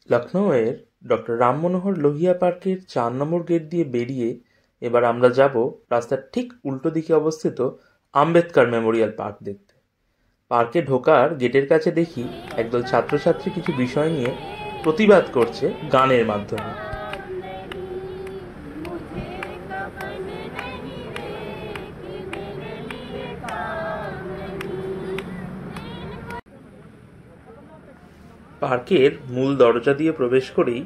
লখনউয়ের doctor Ram মনোহর লোহিয়া পার্কের ৪ নম্বর gate দিয়ে বেরিয়ে এবার আমরা যাব রাস্তার ঠিক উল্টো দিকে অবস্থিত আম্বেদকর মেমোরিয়াল পার্ক দেখতে। পার্কে ঢোকার গেটের কাছে দেখি একদল ছাত্রছাত্রী কিছু বিষয় নিয়ে প্রতিবাদ করছে গানের মাধ্যমে। পার্কের মূল দরজা দিয়ে প্রবেশ করেই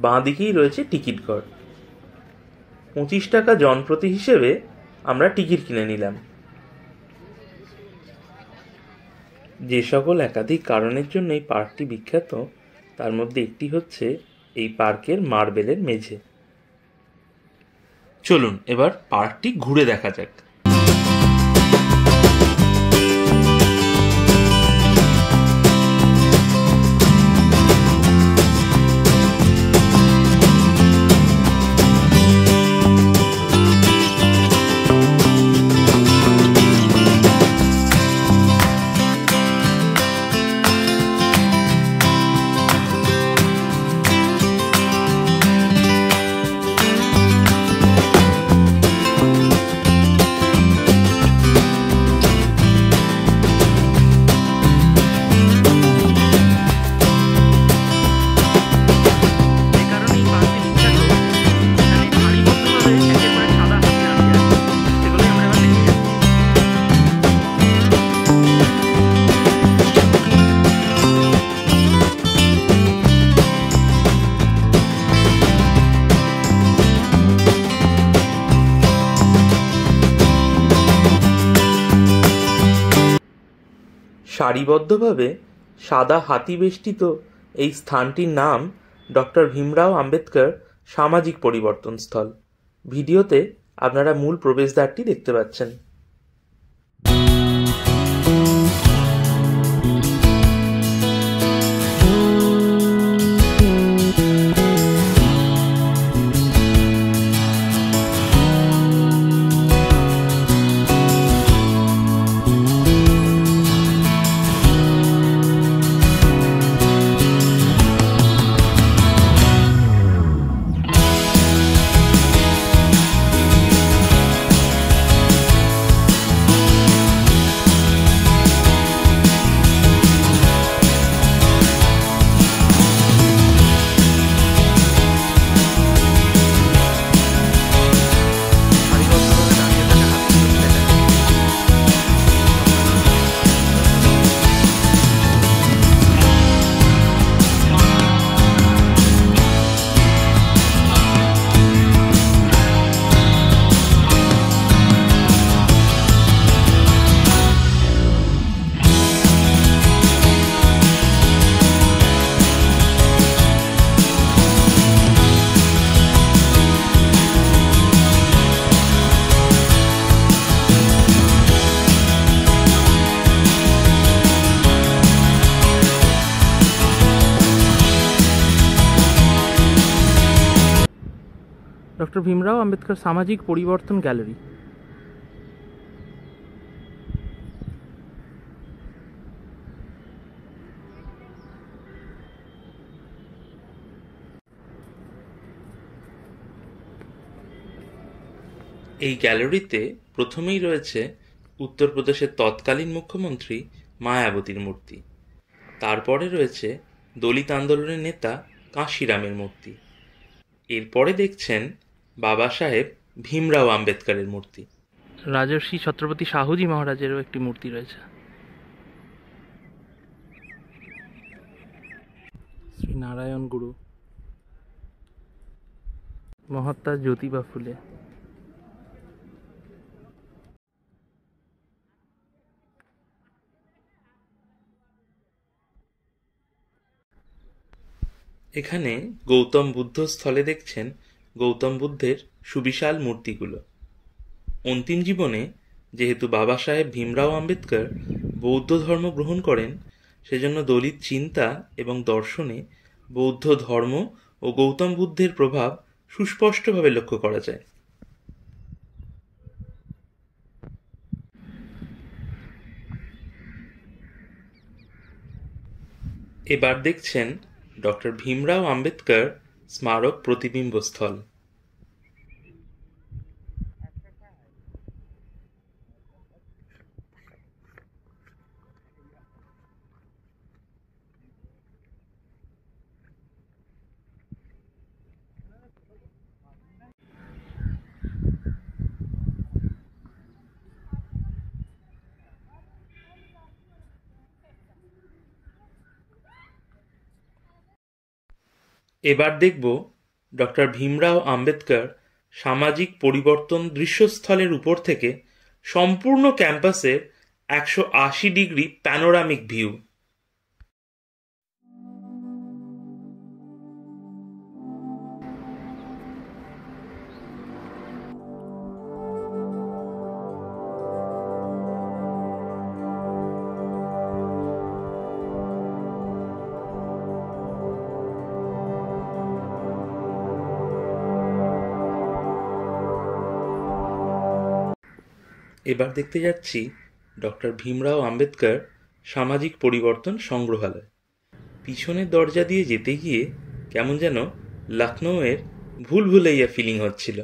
বাঁ দিকেই রয়েছে টিকিট ঘর। 25 টাকা জনপ্রতি হিসেবে আমরা টিকিট কিনে নিলাম। যে সকল একাধিক কারণের জন্য এই পার্কটি বিখ্যাত তার মধ্যে একটি হচ্ছে এই পার্কের মার্বেলের মেঝে। চলুন এবার পার্কটি ঘুরে দেখা যাক। সারিবদ্ধভাবে সাদা হাতি বেষ্টিত এই স্থানটির নাম ডক্টর ভীমরাও আম্বেদকর সামাজিক পরিবর্তন স্থল। ভিডিওতে আপনারা মূল প্রবেশদ্বারটি দেখতে পাচ্ছেন। ডক্টর ভীমরাও আম্বেদকর সামাজিক পরিবর্তন গ্যালারি। এই গ্যালারিতে প্রথমেই রয়েছে উত্তরপ্রদেশের তৎকালীন মুখ্যমন্ত্রী মায়াবতীর মূর্তি। তারপরে রয়েছে দলিত আন্দোলনের নেতা কাঁশিরামের মূর্তি। এরপরে দেখছেন বাবা সাহেব ভীমরাও আম্বেদকরের মূর্তি। রাজর্ষি ছত্রপতি শাহুজি মহারাজেরও একটি মূর্তি রয়েছে। শ্রী নারায়ণ গুরু, মহাত্মা জ্যোতিবা ফুলে। এখানে গৌতম বুদ্ধ স্থলে দেখছেন গৌতম বুদ্ধের সুবিশাল মূর্তিগুলো। অন্তিম জীবনে যেহেতু বাবা সাহেব ভীমরাও আম্বেদকর বৌদ্ধ ধর্ম গ্রহণ করেন, সেজন্য দলিত চিন্তা এবং দর্শনে বৌদ্ধ ধর্ম ও গৌতম বুদ্ধের প্রভাব সুস্পষ্টভাবে লক্ষ্য করা যায়। এবার দেখছেন ডক্টর ভীমরাও আম্বেদকর স্মারক প্রতিবিম্বস্থল। এবার দেখব ডক্টর ভীমরাও আম্বেদকর সামাজিক পরিবর্তন দৃশ্যস্থলের উপর থেকে সম্পূর্ণ ক্যাম্পাসের 180 ডিগ্রি প্যানোরামিক ভিউ। এবার দেখতে যাচ্ছি ডক্টর ভীমরাও আম্বেদকর সামাজিক পরিবর্তন সংগ্রহালয়। পিছনের দরজা দিয়ে যেতে গিয়ে কেমন যেন লখনৌয়ের ভুলভুলাইয়া ফিলিং হচ্ছিল।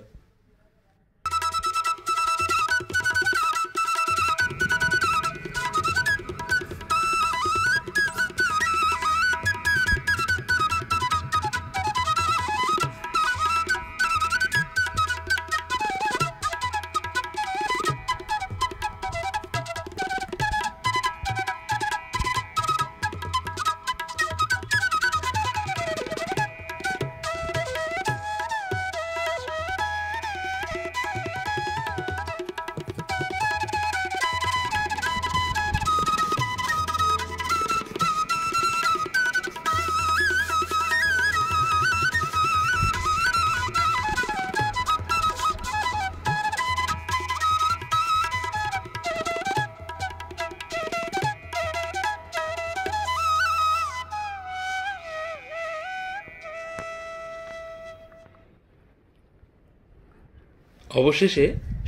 অবশেষে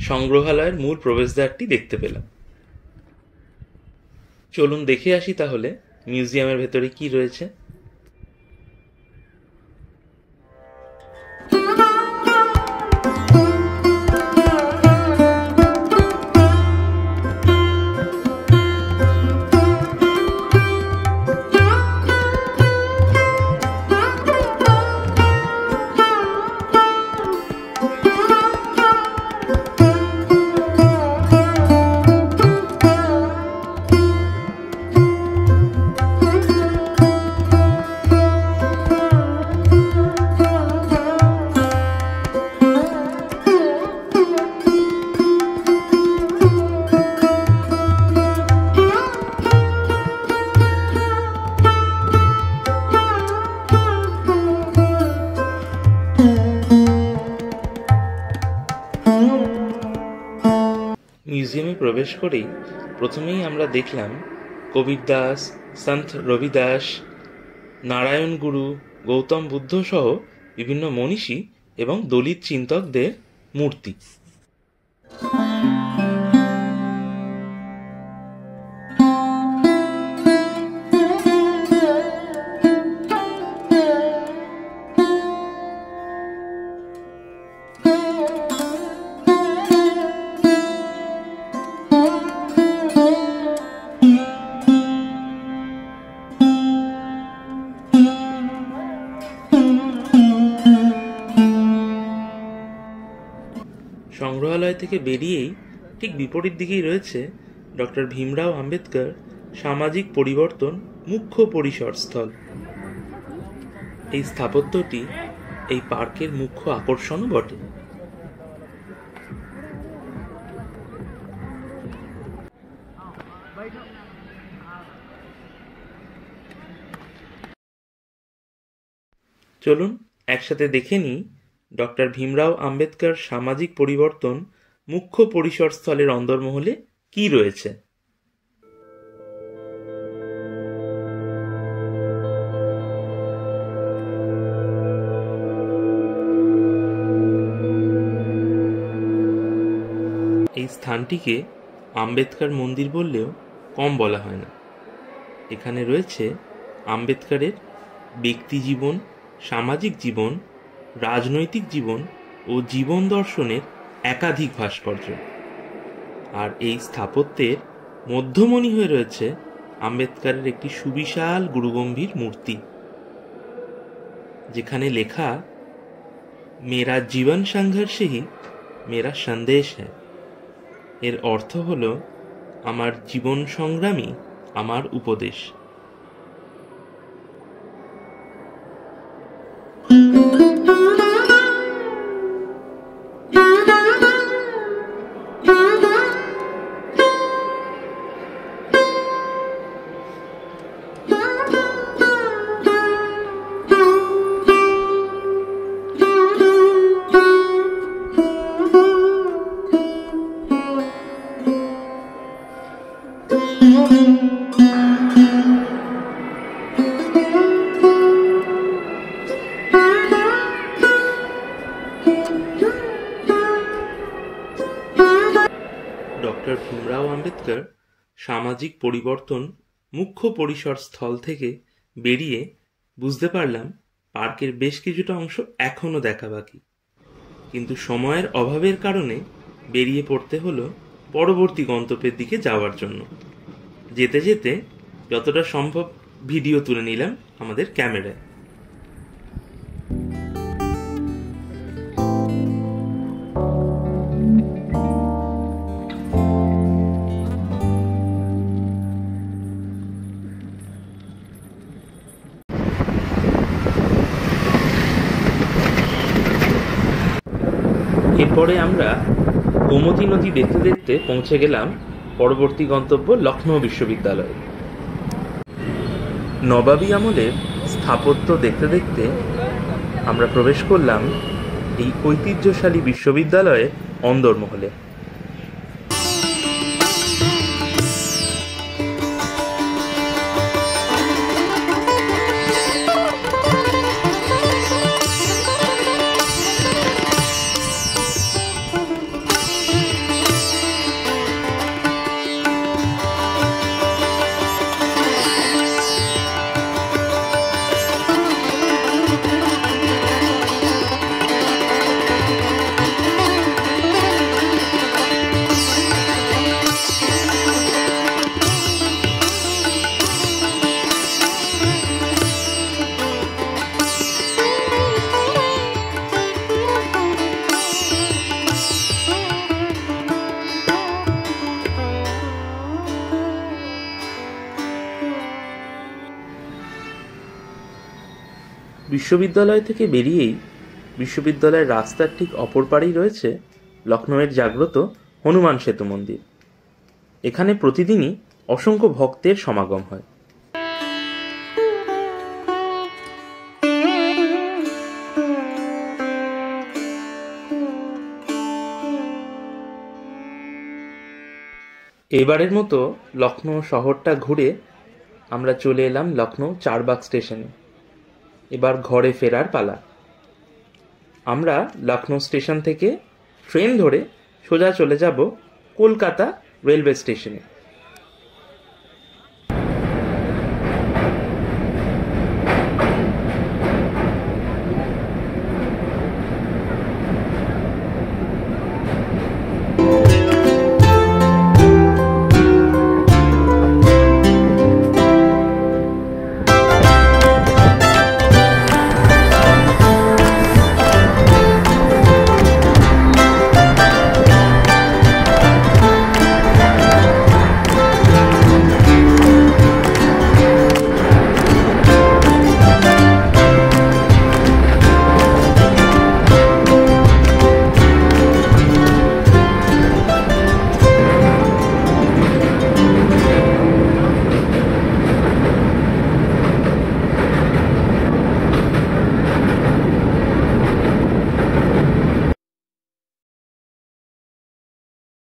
সংগ্রহালয়ের মূল প্রবেশদ্বারটি দেখতে পেলাম। চলুন দেখে আসি তাহলে মিউজিয়ামের ভেতরে কি রয়েছে। মিউজিয়ামে প্রবেশ করেই প্রথমেই আমরা দেখলাম কবীর দাস, সন্ত রবিদাস, নারায়ণ গুরু, গৌতম বুদ্ধ সহ বিভিন্ন মনীষী এবং দলিত চিন্তকদের মূর্তি। সংগ্রহালয় থেকে বেরিয়েই ঠিক বিপরীত দিকেই রয়েছে ডক্টর ভীমরাও আম্বেদকর সামাজিক পরিবর্তন মুখ্য পরিসর স্থল। এই স্থাপত্যটি এই পার্কের মুখ্য আকর্ষণও বটে। চলুন একসাথে দেখে নিই ডক্টর ভীমরাও আম্বেদকর সামাজিক পরিবর্তন মুখ্য পরিসর স্থলের অন্দরমহলে কি রয়েছে। এই স্থানটিকে আম্বেদকর মন্দির বললেও কম বলা হয় না। এখানে রয়েছে আম্বেদকরের ব্যক্তিজীবন, সামাজিক জীবন, রাজনৈতিক জীবন ও জীবন দর্শনের একাধিক ভাস্কর্য। আর এই স্থাপত্যের মধ্যমণি হয়ে রয়েছে আম্বেদকরের একটি সুবিশাল গুরুগম্ভীর মূর্তি, যেখানে লেখা মেরা জীবন সংঘর্ষ হি মেরা সন্দেশ হ্যায়। এর অর্থ হল আমার জীবন সংগ্রামই আমার উপদেশ। ডক্টর ভীমরাও আম্বেদকর সামাজিক পরিবর্তন মুখ্য পরিসর স্থল থেকে বেরিয়ে বুঝতে পারলাম পার্কের বেশ কিছুটা অংশ এখনো দেখা বাকি, কিন্তু সময়ের অভাবের কারণে বেরিয়ে পড়তে হলো পরবর্তী গন্তব্যের দিকে যাওয়ার জন্য। যেতে যেতে যতটা সম্ভব ভিডিও তুলে নিলাম আমাদের ক্যামেরায়। এরপরে আমরা গোমতী নদী দেখতে দেখতে পৌঁছে গেলাম পরবর্তী গন্তব্য লখনৌ বিশ্ববিদ্যালয়ে। নবাবী আমলের স্থাপত্য দেখতে দেখতে আমরা প্রবেশ করলাম এই ঐতিহ্যশালী বিশ্ববিদ্যালয়ের অন্দরমহলে। বিশ্ববিদ্যালয় থেকে বেরিয়েই বিশ্ববিদ্যালয়ের রাস্তার ঠিক অপর পারেই রয়েছে লখনৌয়ের জাগ্রত হনুমান সেতু মন্দির। এখানে প্রতিদিনই অসংখ্য ভক্তের সমাগম হয়। এবারের মতো লখনৌ শহরটা ঘুরে আমরা চলে এলাম লখনৌ চারবাগ স্টেশনে। এবার ঘরে ফেরার পালা। আমরা লখনৌ স্টেশন থেকে ট্রেন ধরে সোজা চলে যাব কলকাতা রেলওয়ে স্টেশনে।